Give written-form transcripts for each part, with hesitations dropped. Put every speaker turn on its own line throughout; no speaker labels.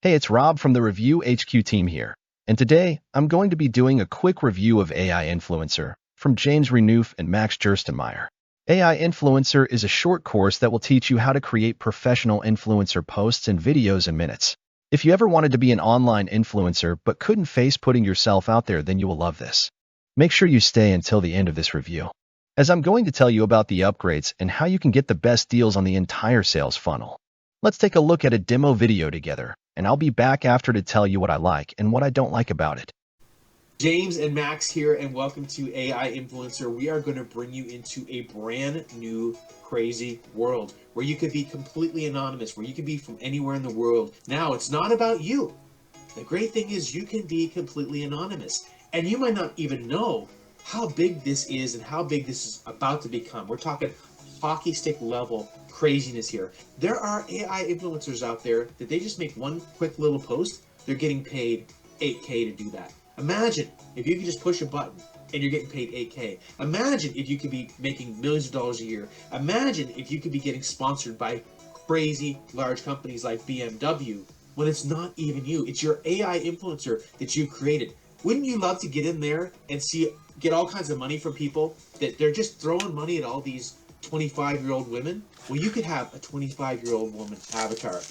Hey, it's Rob from the Review HQ team here, and today I'm going to be doing a quick review of AI Influencer from James Renouf and Max Gerstenmaier. AI Influencer is a short course that will teach you how to create professional influencer posts and videos in minutes. If you ever wanted to be an online influencer but couldn't face putting yourself out there, then you will love this. Make sure you stay until the end of this review, as I'm going to tell you about the upgrades and how you can get the best deals on the entire sales funnel. Let's take a look at a demo video together, and I'll be back after to tell you what I like and what I don't like about it.
James and Max here, and welcome to AI Influencer. We are going to bring you into a brand new, crazy world where you could be completely anonymous, where you could be from anywhere in the world. Now, it's not about you. The great thing is you can be completely anonymous, and you might not even know how big this is and how big this is about to become. We're talking hockey stick level craziness here. There are AI influencers out there that they just make one quick little post. They're getting paid $8K to do that. Imagine if you could just push a button and you're getting paid $8K. Imagine if you could be making millions of dollars a year. Imagine if you could be getting sponsored by crazy large companies like BMW when it's not even you. It's your AI influencer that you created. Wouldn't you love to get in there and get all kinds of money from people that they're just throwing money at all these 25-year-old women? Well, you could have a 25-year-old woman avatar.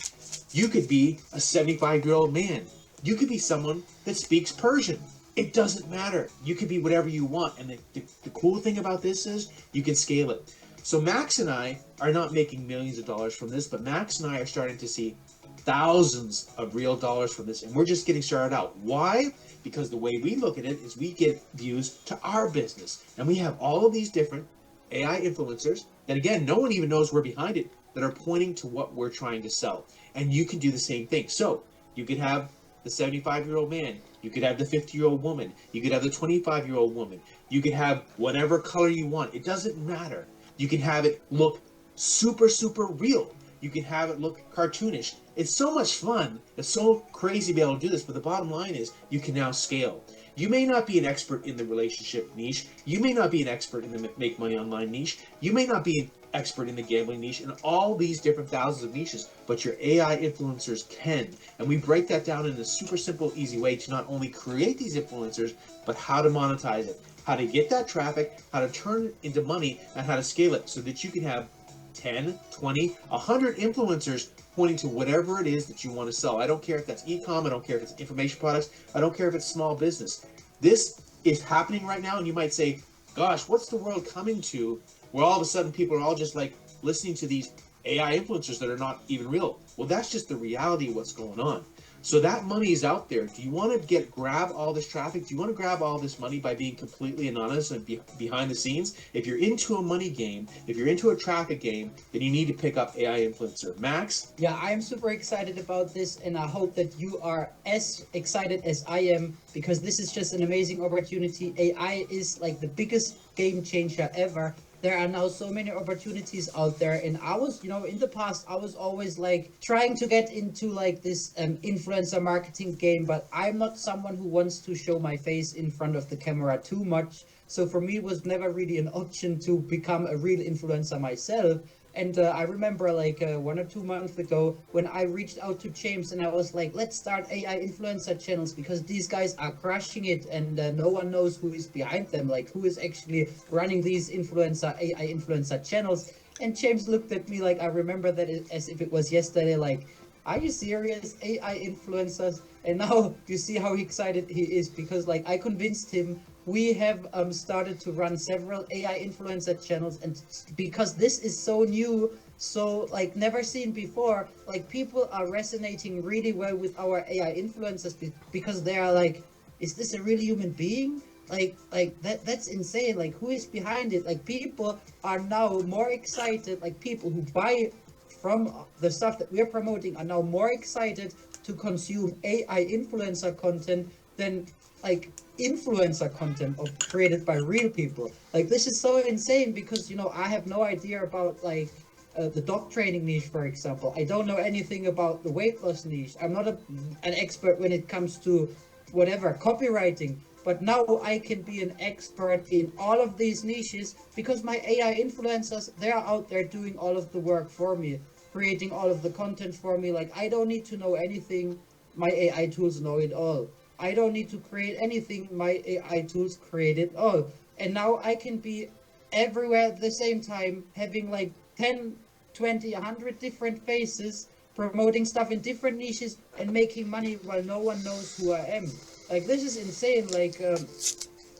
You could be a 75-year-old man. You could be someone that speaks Persian. It doesn't matter. You could be whatever you want. And the cool thing about this is you can scale it. So Max and I are not making millions of dollars from this, but Max and I are starting to see thousands of real dollars from this. And we're just getting started out. Why? Because the way we look at it is we get views to our business. And we have all of these different AI influencers that, again, no one even knows we're behind it, that are pointing to what we're trying to sell. And you can do the same thing. So you could have the 75-year-old man, you could have the 50-year-old woman, you could have the 25-year-old woman, you could have whatever color you want. It doesn't matter. You can have it look super, super real. You can have it look cartoonish. It's so much fun. It's so crazy to be able to do this, but the bottom line is you can now scale. You may not be an expert in the relationship niche. You may not be an expert in the make money online niche. You may not be an expert in the gambling niche, and all these different thousands of niches, but your AI influencers can. And we break that down in a super simple, easy way to not only create these influencers, but how to monetize it, how to get that traffic, how to turn it into money, and how to scale it so that you can have 10, 20, 100 influencers pointing to whatever it is that you want to sell. I don't care if that's e-com, I don't care if it's information products, I don't care if it's small business. This is happening right now, and you might say, gosh, what's the world coming to where all of a sudden people are all just like listening to these AI influencers that are not even real? Well, that's just the reality of what's going on. So that money is out there. Do you want to grab all this traffic? Do you want to grab all this money by being completely anonymous and behind the scenes? If you're into a money game, if you're into a traffic game, then you need to pick up AI influencer. Max?
Yeah, I'm super excited about this, and I hope that you are as excited as I am, because this is just an amazing opportunity. AI is like the biggest game changer ever. There are now so many opportunities out there, and I was, in the past, I was always like trying to get into like this influencer marketing game, but I'm not someone who wants to show my face in front of the camera too much. So for me, it was never really an option to become a real influencer myself. And I remember like 1 or 2 months ago when I reached out to James and I was like, let's start AI influencer channels because these guys are crushing it, and no one knows who is behind them, like who is actually running these AI influencer channels. And James looked at me like I remember that as if it was yesterday, like, are you serious? AI influencers? And now you see how excited he is because like I convinced him. We have started to run several AI influencer channels, and because this is so new, so like never seen before, like people are resonating really well with our AI influencers because they are like, is this a real human being? That's insane. Like, who is behind it? Like, people are now more excited. Like, people who buy from the stuff that we're promoting are now more excited to consume AI influencer content than like influencer content created by real people. Like, this is so insane because I have no idea about like the dog training niche, for example. I don't know anything about the weight loss niche. I'm not an expert when it comes to whatever copywriting, but now I can be an expert in all of these niches because my AI influencers, they're out there doing all of the work for me, creating all of the content for me. Like, I don't need to know anything. my AI tools know it all. I don't need to create anything, my AI tools create it all. And now I can be everywhere at the same time, having like 10, 20, 100 different faces, promoting stuff in different niches and making money while no one knows who I am. Like, this is insane. Like,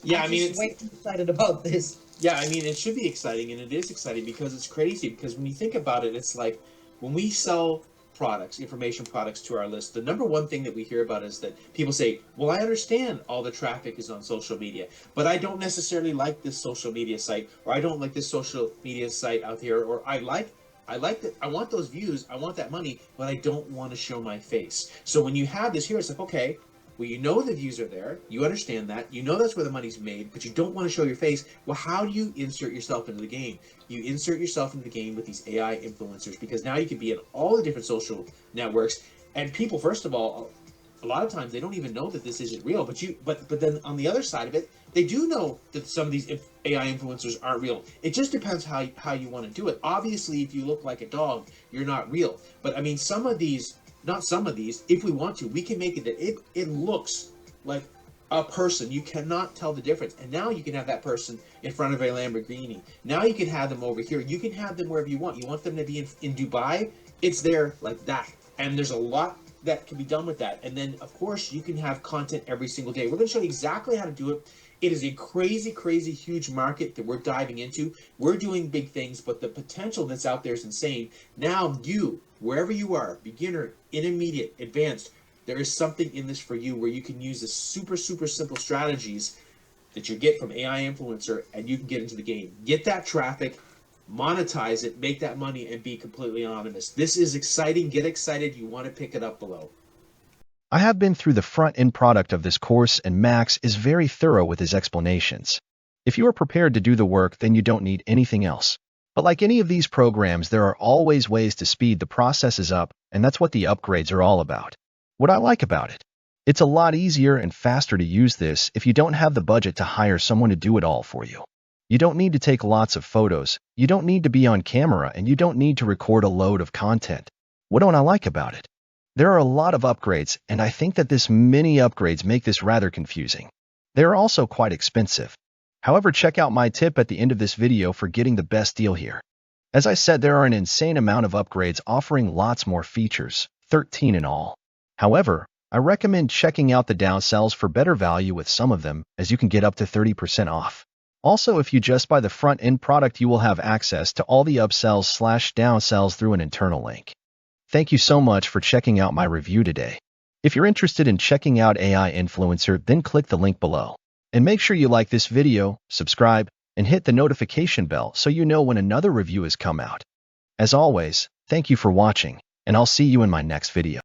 Yeah,
I'm
I mean,
just way too excited about this.
yeah, I mean, it should be exciting, and it is exciting because it's crazy. Because when you think about it, it's like when we sell products, information products to our list, the number one thing that we hear about is that people say, "Well, I understand all the traffic is on social media, but I don't necessarily like this social media site, or I don't like this social media site out here, or I like that. I want those views. I want that money, but I don't want to show my face." So when you have this here, it's like, okay, well, you know the views are there. You understand that. You know that's where the money's made, but you don't want to show your face. Well, how do you insert yourself into the game? You insert yourself into the game with these AI influencers because now you can be in all the different social networks. And people, first of all, a lot of times they don't even know that this isn't real. But then on the other side of it, they do know that some of these AI influencers aren't real. It just depends how you want to do it. Obviously, if you look like a dog, you're not real. But I mean, some of these, not some of these, if we want to, we can make it that it looks like a person. You cannot tell the difference. And now you can have that person in front of a Lamborghini. Now you can have them over here. You can have them wherever you want. You want them to be in Dubai, it's there like that. And there's a lot that can be done with that. And then, of course, you can have content every single day. We're going to show you exactly how to do it. It is a crazy, crazy, huge market that we're diving into. We're doing big things, but the potential that's out there is insane. Now, you, wherever you are, beginner, intermediate, advanced, there is something in this for you where you can use the super, super simple strategies that you get from AI influencer and you can get into the game. Get that traffic, monetize it, make that money, and be completely anonymous. This is exciting. Get excited. You want to pick it up below.
I have been through the front-end product of this course, and Max is very thorough with his explanations. If you are prepared to do the work, then you don't need anything else. But like any of these programs, there are always ways to speed the processes up, and that's what the upgrades are all about. What I like about it, it's a lot easier and faster to use this if you don't have the budget to hire someone to do it all for you. You don't need to take lots of photos, you don't need to be on camera, and you don't need to record a load of content. What don't I like about it? There are a lot of upgrades, and I think that this many upgrades make this rather confusing. They are also quite expensive. However, check out my tip at the end of this video for getting the best deal here. As I said, there are an insane amount of upgrades offering lots more features, 13 in all. However, I recommend checking out the downsells for better value with some of them, as you can get up to 30% off. Also, if you just buy the front-end product, you will have access to all the upsells/downsells through an internal link. Thank you so much for checking out my review today. If you're interested in checking out AI Influencer, then click the link below. And make sure you like this video, subscribe, and hit the notification bell so you know when another review has come out. As always, thank you for watching, and I'll see you in my next video.